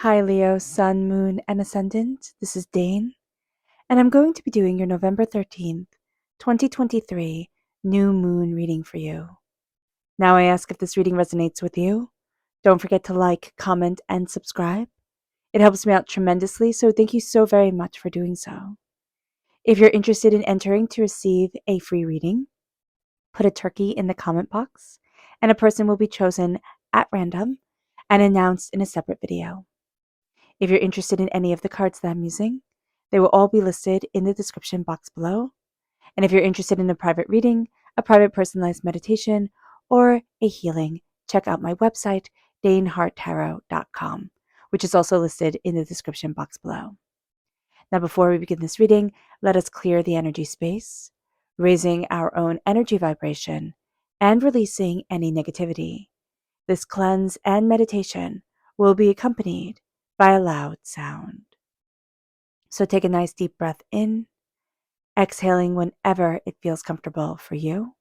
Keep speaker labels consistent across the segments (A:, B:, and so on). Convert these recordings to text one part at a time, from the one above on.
A: Hi Leo, Sun, Moon, and Ascendant. This is Dane, and I'm going to be doing your November 13th, 2023 new moon reading for you. Now I ask if this reading resonates with you. Don't forget to like, comment, and subscribe. It helps me out tremendously, so thank you so very much for doing so. If you're interested in entering to receive a free reading, put a turkey in the comment box, and a person will be chosen at random and announced in a separate video. If you're interested in any of the cards that I'm using, they will all be listed in the description box below. And if you're interested in a private reading, a private personalized meditation, or a healing, check out my website, daneharttarot.com, which is also listed in the description box below. Now, before we begin this reading, let us clear the energy space, raising our own energy vibration and releasing any negativity. This cleanse and meditation will be accompanied by a loud sound. So take a nice deep breath in, exhaling whenever it feels comfortable for you.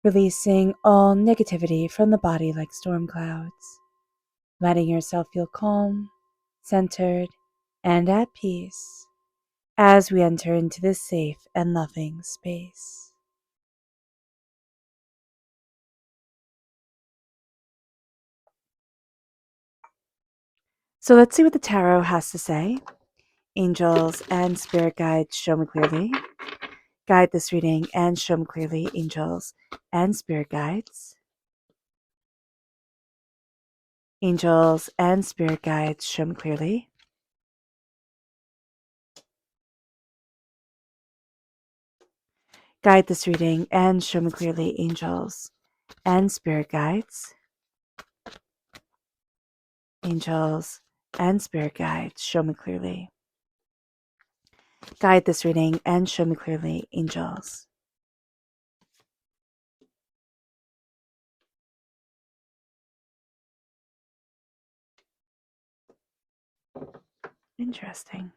A: Releasing all negativity from the body like storm clouds, letting yourself feel calm, centered, and at peace as we enter into this safe and loving space. So let's see what the tarot has to say. Angels and spirit guides, show me clearly. Guide this reading and show me clearly, angels and spirit guides. Angels and spirit guides, show me clearly. Guide this reading and show me clearly, angels and spirit guides. Angels and spirit guides, show me clearly. Guide this reading and show me clearly, angels. Interesting.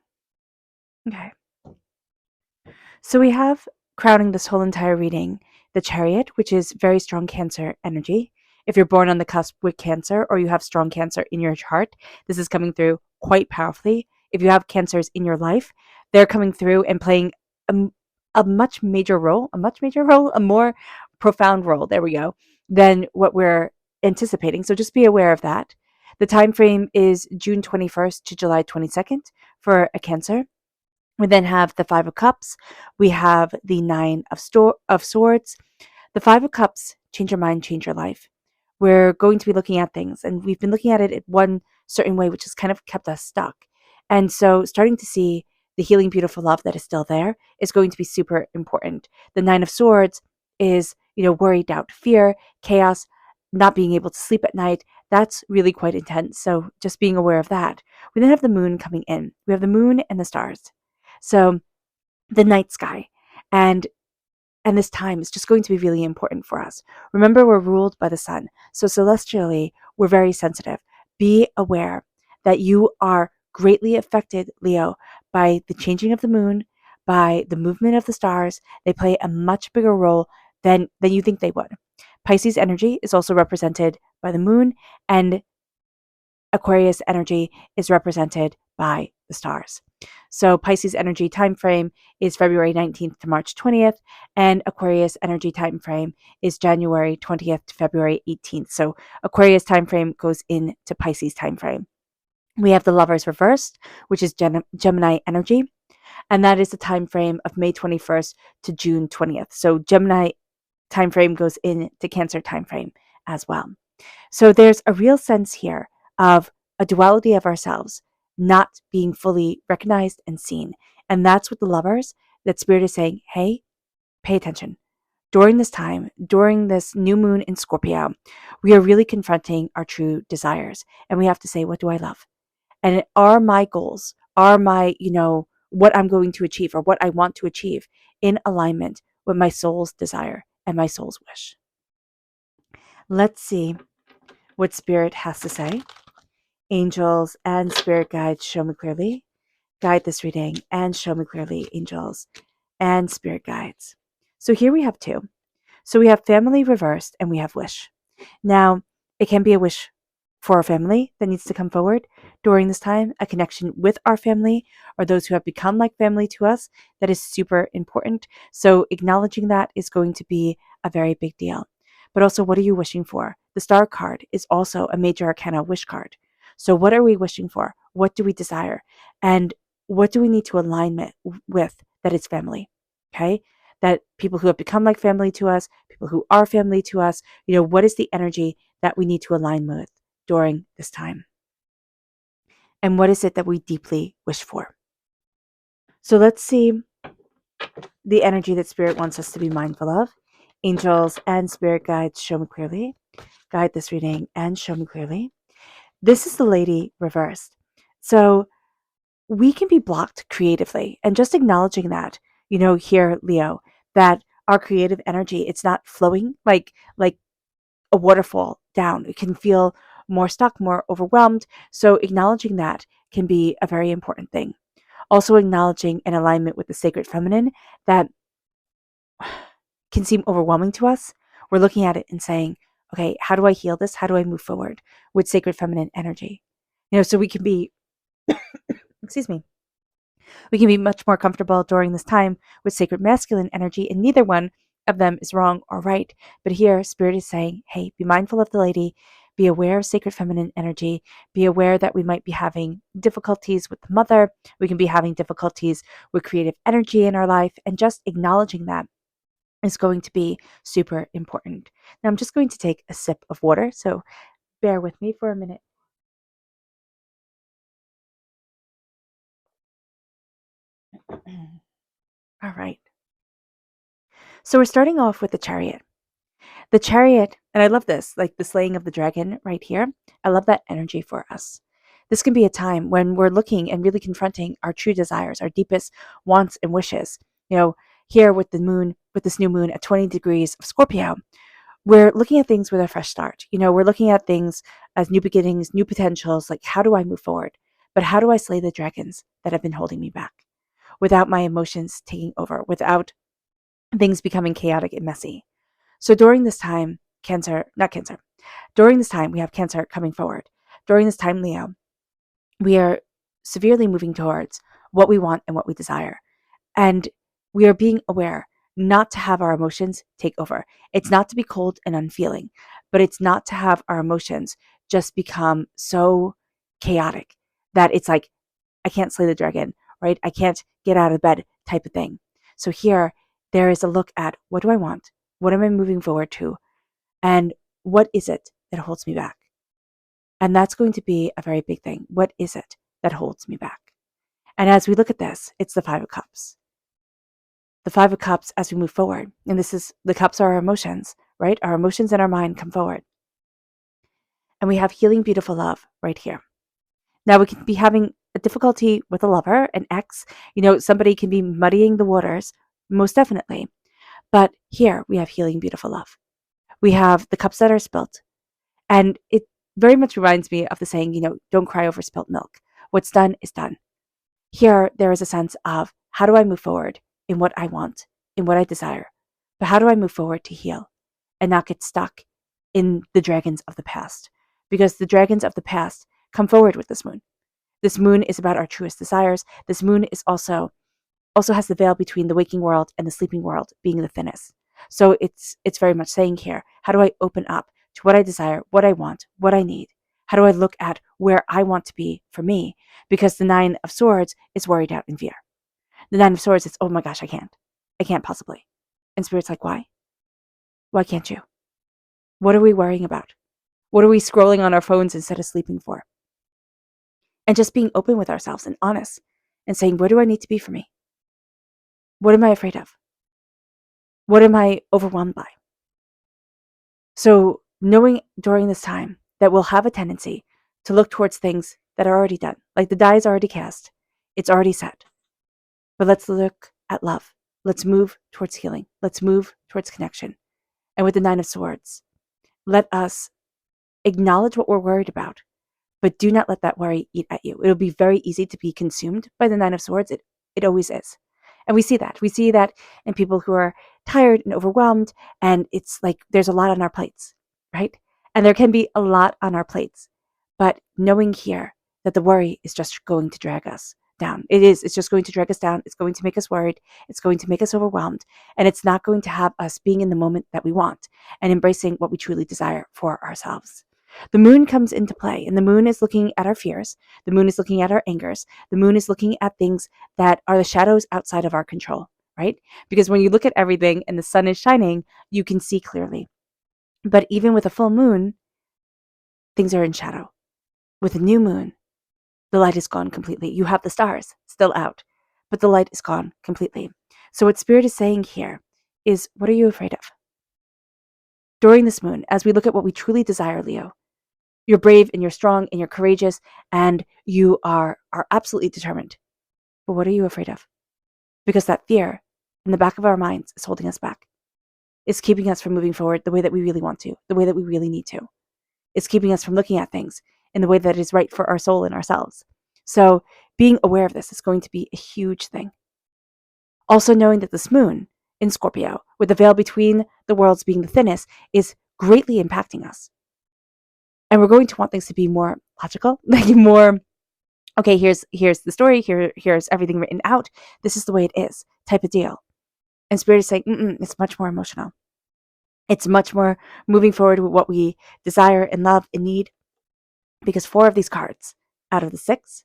A: Okay. So we have crowning this whole entire reading the Chariot, which is very strong Cancer energy. If you're born on the cusp with Cancer or you have strong Cancer in your chart, this is coming through quite powerfully. If you have Cancers in your life, they're coming through and playing a more profound role, there we go, than what we're anticipating. So just be aware of that. The time frame is June 21st to July 22nd for a Cancer. We then have the Five of Cups. We have the Nine of Swords. The Five of Cups, change your mind, change your life. We're going to be looking at things, and we've been looking at it in one certain way, which has kind of kept us stuck. And so starting to see the healing, beautiful love that is still there is going to be super important. The Nine of Swords is, worry, doubt, fear, chaos, not being able to sleep at night. That's really quite intense. So just being aware of that. We then have the moon coming in. We have the moon and the stars. So the night sky and this time is just going to be really important for us. Remember, we're ruled by the sun. So celestially, we're very sensitive. Be aware that you are greatly affected, Leo, by the changing of the moon, by the movement of the stars. They play a much bigger role than you think they would. Pisces energy is also represented by the moon, and Aquarius energy is represented by the stars. So Pisces energy time frame is February 19th to March 20th, and Aquarius energy time frame is January 20th to February 18th. So Aquarius time frame goes into Pisces time frame. We have the Lovers reversed, which is Gemini energy, and that is the time frame of May 21st to June 20th. So Gemini time frame goes into Cancer time frame as well. So there's a real sense here of a duality of ourselves not being fully recognized and seen. And that's what the lovers, that Spirit is saying, hey, pay attention. During this time, during this new moon in Scorpio, we are really confronting our true desires. And we have to say, what do I love? And are my goals, are my, what I'm going to achieve or what I want to achieve in alignment with my soul's desire and my soul's wish? Let's see what Spirit has to say. Angels and spirit guides, show me clearly. Guide this reading and show me clearly, angels and spirit guides. So here we have two. So we have family reversed and we have wish. Now, it can be a wish for our family that needs to come forward during this time, a connection with our family or those who have become like family to us. That is super important. So acknowledging that is going to be a very big deal. But also, what are you wishing for? The Star card is also a major arcana wish card. So what are we wishing for? What do we desire? And what do we need to align with that is family? Okay? That people who have become like family to us, people who are family to us, what is the energy that we need to align with during this time? And what is it that we deeply wish for? So let's see the energy that Spirit wants us to be mindful of. Angels and spirit guides, show me clearly. Guide this reading and show me clearly. This is the Lady reversed. So we can be blocked creatively, and just acknowledging that, here, Leo, that our creative energy, it's not flowing like a waterfall down. It can feel more stuck, more overwhelmed. So acknowledging that can be a very important thing. Also acknowledging an alignment with the sacred feminine that can seem overwhelming to us. We're looking at it and saying, okay, how do I heal this? How do I move forward with sacred feminine energy? So we can be, excuse me, we can be much more comfortable during this time with sacred masculine energy, and neither one of them is wrong or right. But here, Spirit is saying, hey, be mindful of the Lady, be aware of sacred feminine energy, be aware that we might be having difficulties with the mother, we can be having difficulties with creative energy in our life, and just acknowledging that is going to be super important. Now, I'm just going to take a sip of water, so bear with me for a minute. All right. So we're starting off with the Chariot. The Chariot, and I love this, like the slaying of the dragon right here. I love that energy for us. This can be a time when we're looking and really confronting our true desires, our deepest wants and wishes. Here with the moon, with this new moon at 20 degrees of Scorpio, we're looking at things with a fresh start. We're looking at things as new beginnings, new potentials, like how do I move forward? But how do I slay the dragons that have been holding me back without my emotions taking over, without things becoming chaotic and messy? So during this time, during this time, we have Cancer coming forward. During this time, Leo, we are severely moving towards what we want and what we desire. And we are being aware not to have our emotions take over. It's not to be cold and unfeeling, but it's not to have our emotions just become so chaotic that it's like, I can't slay the dragon, right? I can't get out of bed type of thing. So here, there is a look at, what do I want? What am I moving forward to? And what is it that holds me back? And that's going to be a very big thing. What is it that holds me back? And as we look at this, it's the Five of Cups. The Five of Cups as we move forward. And this is, the cups are our emotions, right? Our emotions and our mind come forward. And we have healing, beautiful love right here. Now we can be having a difficulty with a lover, an ex. Somebody can be muddying the waters, most definitely. But here we have healing, beautiful love. We have the cups that are spilt. And it very much reminds me of the saying, don't cry over spilt milk. What's done is done. Here, there is a sense of, how do I move forward in what I want, in what I desire? But how do I move forward to heal and not get stuck in the dragons of the past? Because the dragons of the past come forward with this moon. This moon is about our truest desires. This moon is also has the veil between the waking world and the sleeping world being the thinnest. So it's very much saying here, how do I open up to what I desire, what I want, what I need? How do I look at where I want to be for me? Because the Nine of Swords is worried out in fear. The Nine of Swords is, oh my gosh, I can't possibly. And Spirit's like, why? Why can't you? What are we worrying about? What are we scrolling on our phones instead of sleeping for? And just being open with ourselves and honest and saying, where do I need to be for me? What am I afraid of? What am I overwhelmed by? So knowing during this time that we'll have a tendency to look towards things that are already done, like the die is already cast, it's already set. But let's look at love. Let's move towards healing. Let's move towards connection. And with the Nine of Swords, let us acknowledge what we're worried about, but do not let that worry eat at you. It'll be very easy to be consumed by the Nine of Swords. It always is. And we see that. We see that in people who are tired and overwhelmed, and it's like there's a lot on our plates, right? And there can be a lot on our plates. But knowing here that the worry is just going to drag us down. It's just going to drag us down. It's going to make us worried. It's going to make us overwhelmed. And it's not going to have us being in the moment that we want and embracing what we truly desire for ourselves. The moon comes into play, and the moon is looking at our fears. The moon is looking at our angers. The moon is looking at things that are the shadows outside of our control, right? Because when you look at everything and the sun is shining, you can see clearly. But even with a full moon, things are in shadow. With a new moon, the light is gone completely. You have the stars still out, but the light is gone completely. So what Spirit is saying here is, what are you afraid of? During this moon, as we look at what we truly desire, Leo, you're brave and you're strong and you're courageous and you are absolutely determined. But what are you afraid of? Because that fear in the back of our minds is holding us back. It's keeping us from moving forward the way that we really want to, the way that we really need to. It's keeping us from looking at things in the way that is right for our soul and ourselves. So being aware of this is going to be a huge thing. Also knowing that this moon in Scorpio, with the veil between the worlds being the thinnest, is greatly impacting us. And we're going to want things to be more logical, like more, okay, here's the story, here's everything written out. This is the way it is, type of deal. And Spirit is saying, it's much more emotional. It's much more moving forward with what we desire and love and need. Because 4 of these cards out of the 6,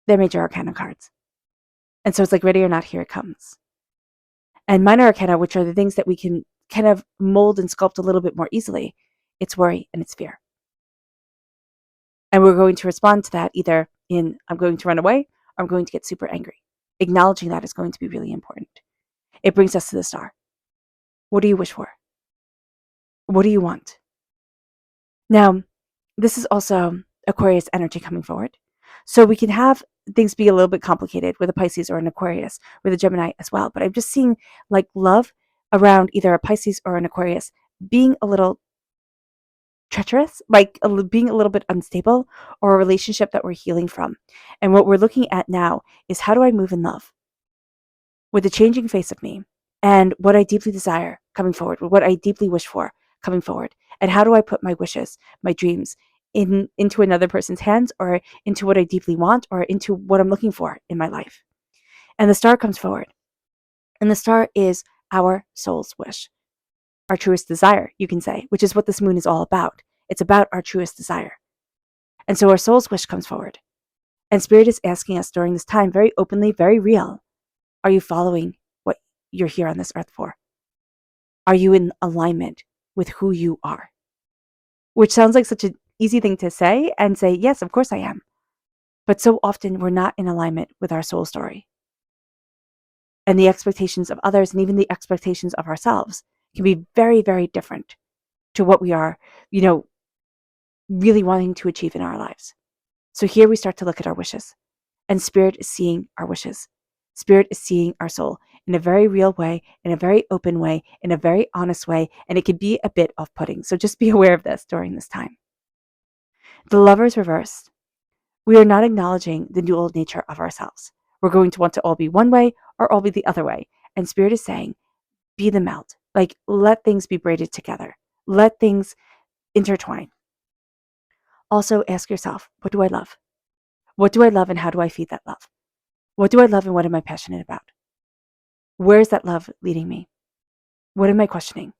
A: they're major arcana cards. And so it's like, ready or not, here it comes. And minor arcana, which are the things that we can kind of mold and sculpt a little bit more easily, it's worry and it's fear. And we're going to respond to that either in, I'm going to run away, or I'm going to get super angry. Acknowledging that is going to be really important. It brings us to the star. What do you wish for? What do you want? Now, this is also Aquarius energy coming forward. So we can have things be a little bit complicated with a Pisces or an Aquarius, with a Gemini as well. But I'm just seeing like love around either a Pisces or an Aquarius being a little treacherous, like being a little bit unstable, or a relationship that we're healing from. And what we're looking at now is, how do I move in love with the changing face of me and what I deeply desire coming forward, with what I deeply wish for coming forward? And how do I put my wishes, my dreams into another person's hands, or into what I deeply want, or into what I'm looking for in my life? And the star comes forward. And the star is our soul's wish, our truest desire, you can say, which is what this moon is all about. It's about our truest desire. And so our soul's wish comes forward. And Spirit is asking us during this time, very openly, very real, are you following what you're here on this earth for? Are you in alignment with who you are? Which sounds like such an easy thing to say, and say, yes, of course I am. But so often we're not in alignment with our soul story. And the expectations of others, and even the expectations of ourselves, can be very, very different to what we are, really wanting to achieve in our lives. So here we start to look at our wishes, and Spirit is seeing our wishes. Spirit is seeing our soul in a very real way, in a very open way, in a very honest way, and it can be a bit off-putting. So just be aware of this during this time. The Lovers reversed. We are not acknowledging the dual nature of ourselves. We're going to want to all be one way or all be the other way. And Spirit is saying, be the melt. Like, let things be braided together. Let things intertwine. Also ask yourself, what do I love? What do I love, and how do I feed that love? What do I love, and what am I passionate about? Where is that love leading me? What am I questioning?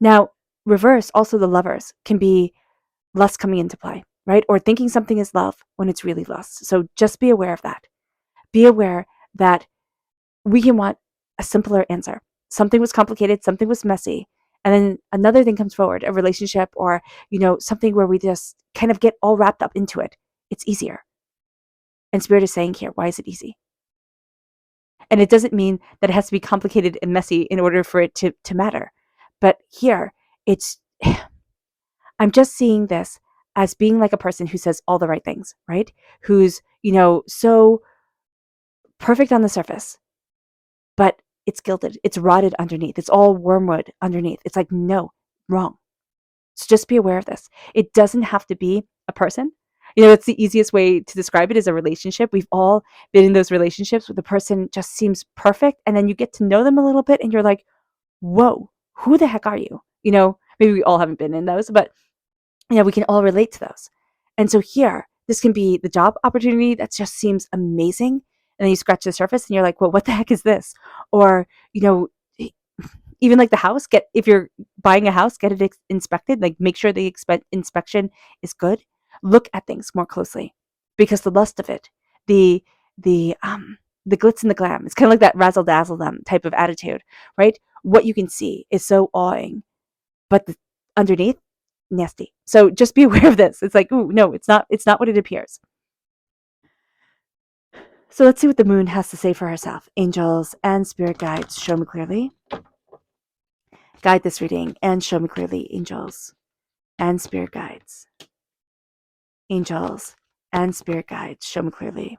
A: Now, reverse, also the Lovers can be lust coming into play, right? Or thinking something is love when it's really lust. So just be aware of that. Be aware that we can want a simpler answer. Something was complicated, something was messy, and then another thing comes forward, a relationship, or something where we just kind of get all wrapped up into it. It's easier. And Spirit is saying here, why is it easy? And it doesn't mean that it has to be complicated and messy in order for it to matter. But here, it's, I'm just seeing this as being like a person who says all the right things, right? Who's, so perfect on the surface, but it's gilded, it's rotted underneath, it's all wormwood underneath. It's like, no, wrong. So just be aware of this. It doesn't have to be a person. It's the easiest way to describe it is a relationship. We've all been in those relationships where the person just seems perfect, and then you get to know them a little bit and you're like, whoa, who the heck are you? Maybe we all haven't been in those, but we can all relate to those. And so here, this can be the job opportunity that just seems amazing. And then you scratch the surface and you're like, well, what the heck is this? Or, even like the house, if you're buying a house, get it inspected, like make sure the inspection is good. Look at things more closely, because the lust of it, the the glitz and the glam, it's kind of like that razzle dazzle them type of attitude, right? What you can see is so awing, but underneath, nasty. So just be aware of this. It's like, ooh, no, it's not what it appears. So let's see what the moon has to say for herself. Angels and spirit guides, show me clearly. Guide this reading and show me clearly, angels and spirit guides. Angels and spirit guides, show me clearly.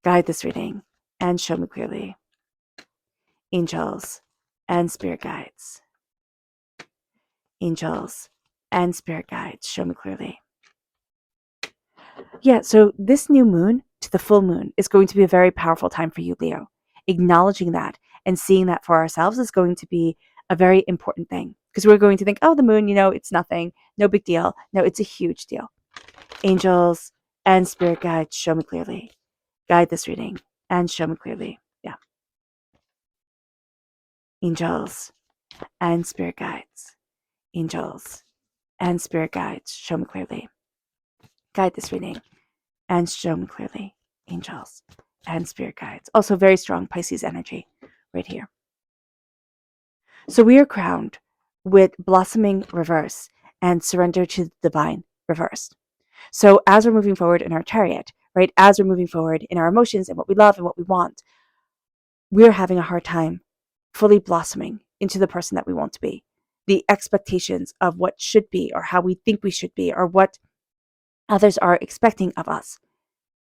A: Guide this reading and show me clearly. Angels and spirit guides. Angels and spirit guides, show me clearly. Yeah, so this new moon to the full moon is going to be a very powerful time for you, Leo. Acknowledging that and seeing that for ourselves is going to be a very important thing, because we're going to think, oh, the moon, it's nothing, no big deal. No, it's a huge deal. Angels and spirit guides, show me clearly. Guide this reading and show me clearly. Yeah. Angels and spirit guides. Angels and spirit guides, show me clearly. Guide this reading and show me clearly. Angels and spirit guides. Also very strong Pisces energy right here. So we are crowned with blossoming reverse and surrender to the divine reversed. So as we're moving forward in our chariot, right, as we're moving forward in our emotions and what we love and what we want, we're having a hard time fully blossoming into the person that we want to be. The expectations of what should be, or how we think we should be, or what others are expecting of us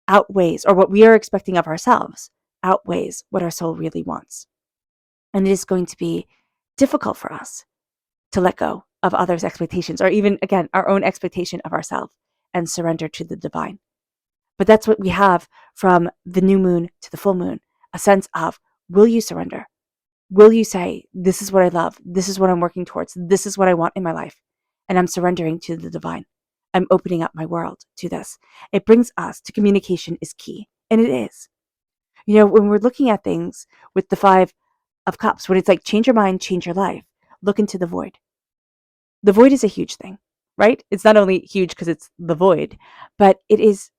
A: outweighs, or what we are expecting of ourselves outweighs what our soul really wants. And it is going to be difficult for us to let go of others' expectations, or even, again, our own expectation of ourselves, and surrender to the divine. But that's what we have from the new moon to the full moon, a sense of, will you surrender? Will you say, this is what I love, this is what I'm working towards, this is what I want in my life, and I'm surrendering to the divine. I'm opening up my world to this. It brings us to communication is key, and it is. When we're looking at things with the 5 of Cups, when it's like, change your mind, change your life, look into the void. The void is a huge thing, right? It's not only huge because it's the void, but it is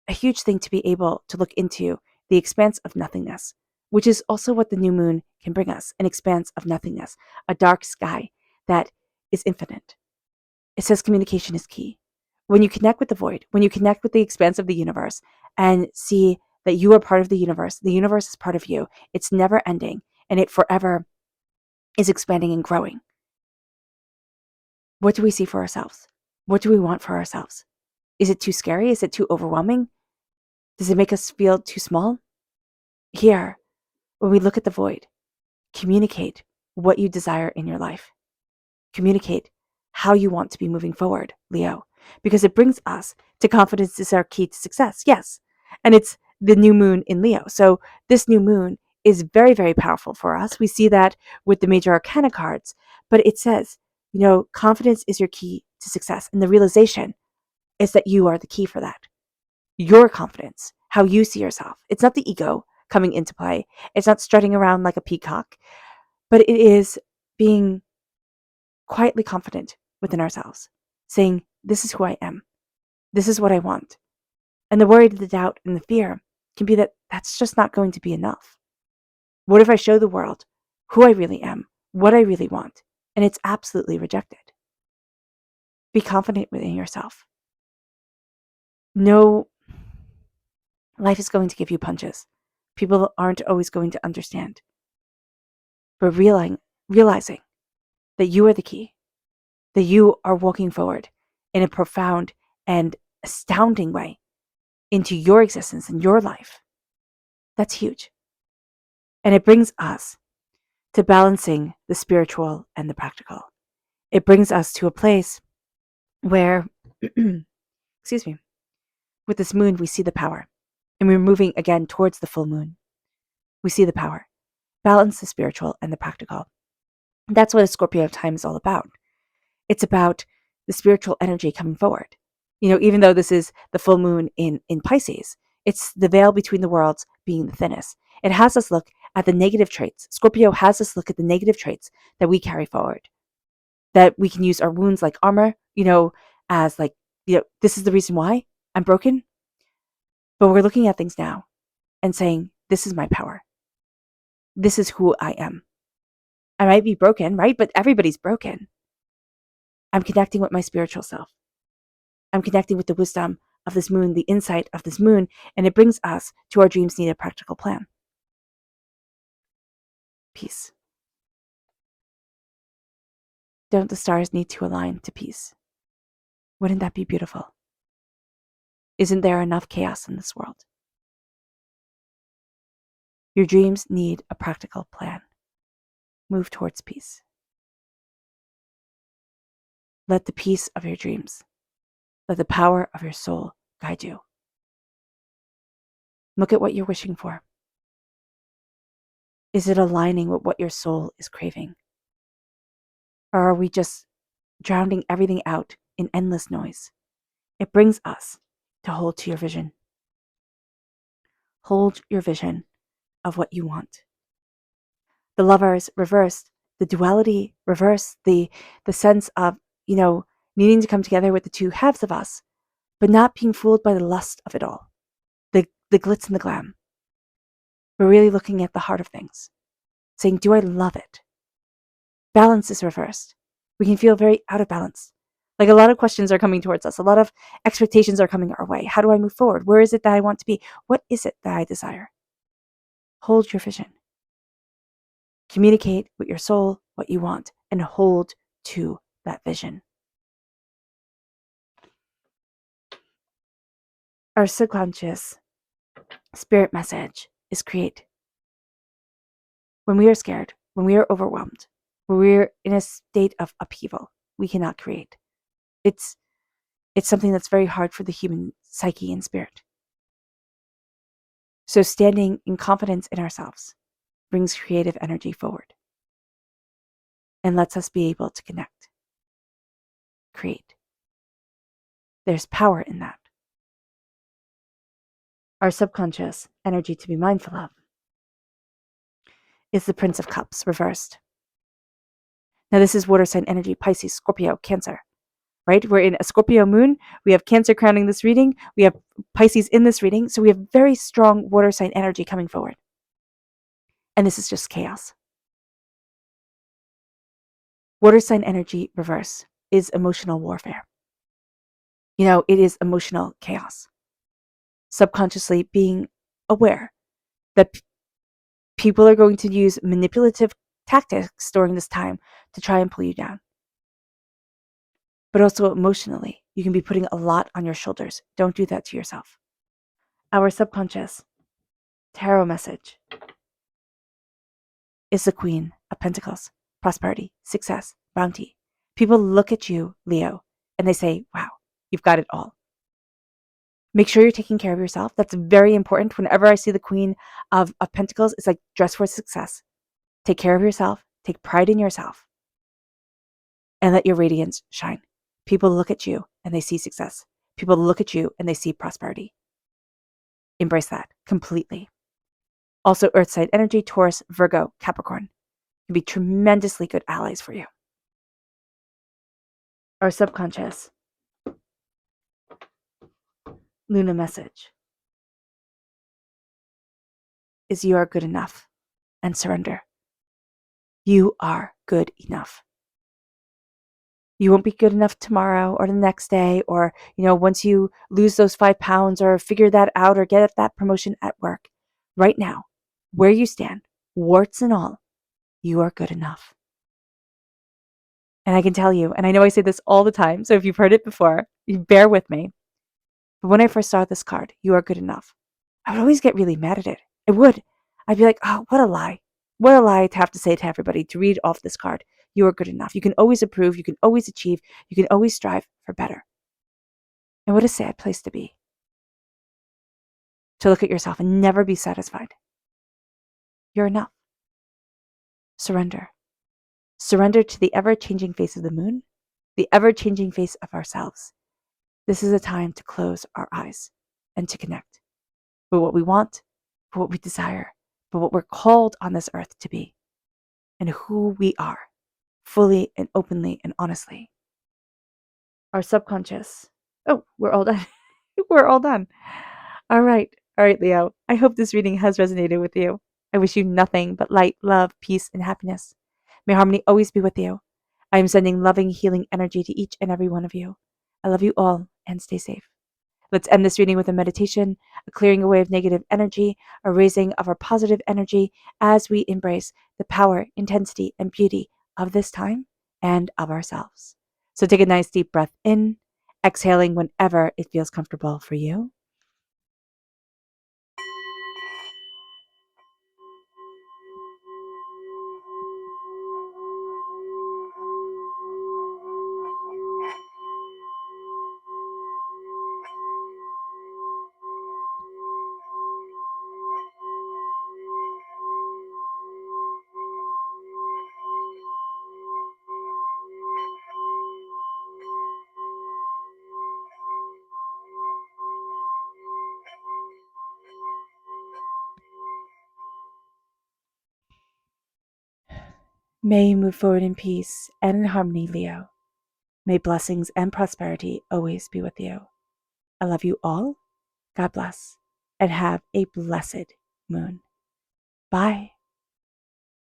A: a huge thing to be able to look into the expanse of nothingness, which is also what the new moon can bring us, an expanse of nothingness, a dark sky that is infinite. It says communication is key. When you connect with the void, when you connect with the expanse of the universe and see that you are part of the universe is part of you, it's never ending, and it forever is expanding and growing. What do we see for ourselves? What do we want for ourselves? Is it too scary? Is it too overwhelming? Does it make us feel too small? Here, when we look at the void, communicate what you desire in your life. Communicate how you want to be moving forward, Leo, because it brings us to confidence is our key to success. Yes. And it's the new moon in Leo. So this new moon is very, very powerful for us. We see that with the major arcana cards, but it says, confidence is your key to success. And the realization is that you are the key for that. Your confidence, how you see yourself. It's not the ego coming into play. It's not strutting around like a peacock, but it is being quietly confident within ourselves, saying, this is who I am. This is what I want. And the worry, the doubt, and the fear can be that that's just not going to be enough. What if I show the world who I really am, what I really want, and it's absolutely rejected? Be confident within yourself. No, life is going to give you punches. People aren't always going to understand. But realizing that you are the key, that you are walking forward in a profound and astounding way into your existence and your life, that's huge. And it brings us to balancing the spiritual and the practical. It brings us to a place where, excuse me, with this moon, we see the power. And we're moving again towards the full moon. We see the power. Balance the spiritual and the practical. That's what a Scorpio time is all about. It's about the spiritual energy coming forward. Even though this is the full moon in Pisces, it's the veil between the worlds being the thinnest. It has us look at the negative traits. Scorpio has us look at the negative traits that we carry forward, that we can use our wounds like armor, as this is the reason why I'm broken. But we're looking at things now and saying, this is my power. This is who I am. I might be broken, right? But everybody's broken. I'm connecting with my spiritual self. I'm connecting with the wisdom of this moon, the insight of this moon, and it brings us to our dreams need a practical plan. Peace. Don't the stars need to align to peace? Wouldn't that be beautiful? Isn't there enough chaos in this world? Your dreams need a practical plan. Move towards peace. Let the peace of your dreams, let the power of your soul guide you. Look at what you're wishing for. Is it aligning with what your soul is craving? Or are we just drowning everything out in endless noise? It brings us to hold to your vision. Hold your vision of what you want. The lovers reversed, the duality reversed, the sense of, needing to come together with the two halves of us, but not being fooled by the lust of it all, the glitz and the glam. We're really looking at the heart of things, saying, do I love it? Balance is reversed. We can feel very out of balance. Like a lot of questions are coming towards us. A lot of expectations are coming our way. How do I move forward? Where is it that I want to be? What is it that I desire? Hold your vision. Communicate with your soul what you want and hold to that vision. Our subconscious spirit message is create. When we are scared, when we are overwhelmed, when we're in a state of upheaval, we cannot create. It's something that's very hard for the human psyche and spirit. So standing in confidence in ourselves brings creative energy forward and lets us be able to connect, create. There's power in that. Our subconscious energy to be mindful of is the Prince of Cups reversed. Now this is water sign energy, Pisces, Scorpio, Cancer, right? We're in a Scorpio moon. We have Cancer crowning this reading. We have Pisces in this reading. So we have very strong water sign energy coming forward. And this is just chaos. Water sign energy reverse is emotional warfare. It is emotional chaos. Subconsciously being aware that people are going to use manipulative tactics during this time to try and pull you down. But also emotionally, you can be putting a lot on your shoulders. Don't do that to yourself. Our subconscious tarot message is the Queen of Pentacles, prosperity, success, bounty. People look at you, Leo, and they say, wow, you've got it all. Make sure you're taking care of yourself. That's very important. Whenever I see the Queen of Pentacles, it's like dress for success. Take care of yourself. Take pride in yourself. And let your radiance shine. People look at you and they see success. People look at you and they see prosperity. Embrace that completely. Also, Earth side energy, Taurus, Virgo, Capricorn can be tremendously good allies for you. Our subconscious Luna message is you are good enough and surrender. You are good enough. You won't be good enough tomorrow or the next day or, once you lose those 5 pounds or figure that out or get that promotion at work. right now, where you stand, warts and all, you are good enough. And I can tell you, and I know I say this all the time, so if you've heard it before, you bear with me. But when I first saw this card, you are good enough, I would always get really mad at it. I would. I'd be like, oh, what a lie. What a lie to have to say to everybody to read off this card. You are good enough. You can always improve. You can always achieve. You can always strive for better. And what a sad place to be. To look at yourself and never be satisfied. You're enough. Surrender. Surrender to the ever-changing face of the moon, the ever-changing face of ourselves. This is a time to close our eyes and to connect with what we want, with what we desire, with what we're called on this earth to be, and who we are, fully and openly and honestly. Our subconscious. Oh, we're all done. We're all done. All right, Leo. I hope this reading has resonated with you. I wish you nothing but light, love, peace, and happiness. May harmony always be with you. I am sending loving, healing energy to each and every one of you. I love you all and stay safe. Let's end this reading with a meditation, a clearing away of negative energy, a raising of our positive energy as we embrace the power, intensity, and beauty of this time and of ourselves. So take a nice deep breath in, exhaling whenever it feels comfortable for you. May you move forward in peace and in harmony, Leo. May blessings and prosperity always be with you. I love you all. God bless, and have a blessed moon. Bye.